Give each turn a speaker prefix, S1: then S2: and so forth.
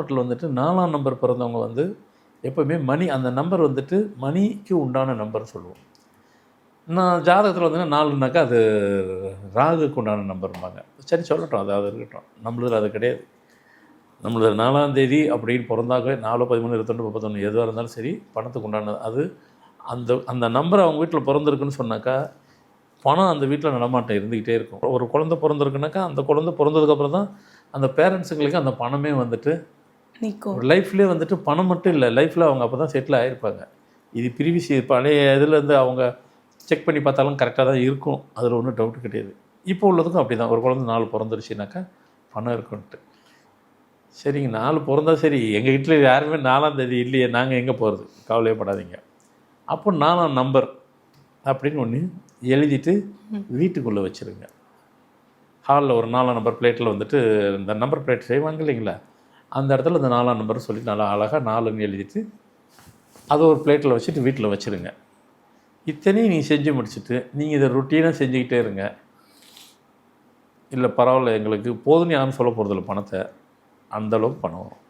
S1: Hospital வந்துட்டு 4ஆம் number பிறந்தவங்க வந்து எப்போவுமே மணி அந்த நம்பர் வந்துட்டு மணிக்கு உண்டான நம்பர்னு சொல்லுவோம். நான் ஜாதகத்தில் வந்து 4னாக்கா அது ராகுக்கு உண்டான நம்பர்ம்பாங்க. சரி சொல்லட்டும், அது இருக்கட்டும். நம்மளது அது கிடையாது. நம்மளது 4ஆம் தேதி அப்படின்னு பிறந்தாக்கவே 4, 13, 22, 31 எதுவாக இருந்தாலும் சரி பணத்துக்கு உண்டானது. அது அந்த அந்த நம்பர் அவங்க வீட்டில் பிறந்திருக்குன்னு சொன்னாக்கா பணம் அந்த வீட்டில் நடமாட்டம் இருந்துக்கிட்டே இருக்கும். ஒரு குழந்தை பிறந்திருக்குனாக்கா அந்த குழந்தை பிறந்ததுக்கப்புறம் தான் அந்த பேரண்ட்ஸுங்களுக்கு அந்த பணமே வந்துட்டு
S2: நிற்கும்.
S1: லைஃப்லேயே வந்துட்டு பணம் மட்டும் இல்லை, லைஃப்பில் அவங்க அப்போ தான் செட்டில் ஆகிருப்பாங்க. இது பிரிவிசி பழைய இதுலேருந்து அவங்க செக் பண்ணி பார்த்தாலும் கரெக்டாக தான் இருக்கும். அதில் ஒன்றும் டவுட்டு கிடையாது. இப்போ உள்ளதுக்கும் அப்படி தான். ஒரு குழந்தை 4 பிறந்துருச்சுனாக்கா பணம் இருக்குன்ட்டு. சரிங்க, 4 பிறந்தா சரி, எங்கள் வீட்டில் யாருமே 4ஆம் தேதி இல்லையே, நாங்கள் எங்கே போகிறது, கவலையப்படாதீங்க. அப்போ 4ஆம் நம்பர் அப்படின்னு ஒன்று எழுதிட்டு வீட்டுக்குள்ளே வச்சுருங்க. ஹாலில் ஒரு 4ஆம் நம்பர் பிளேட்டில் வந்துட்டு இந்த நம்பர் பிளேட் செய்வாங்க இல்லைங்களா, அந்த இடத்துல இந்த 4ஆம் நம்பர் சொல்லி நல்லா அழகாக 4ன்னு எழுதிட்டு அதை ஒரு பிளேட்டில் வச்சுட்டு வீட்டில் வச்சுருங்க. இத்தனையும் நீங்கள் செஞ்சு முடிச்சுட்டு நீங்கள் இதை ரொட்டீனாக செஞ்சுக்கிட்டே இருங்க. இல்லை பரவாயில்ல எங்களுக்கு போதுன்னு யாரும் சொல்ல போகிறதில்ல, பணத்தை அந்தளவுக்கு பணம் வரும்.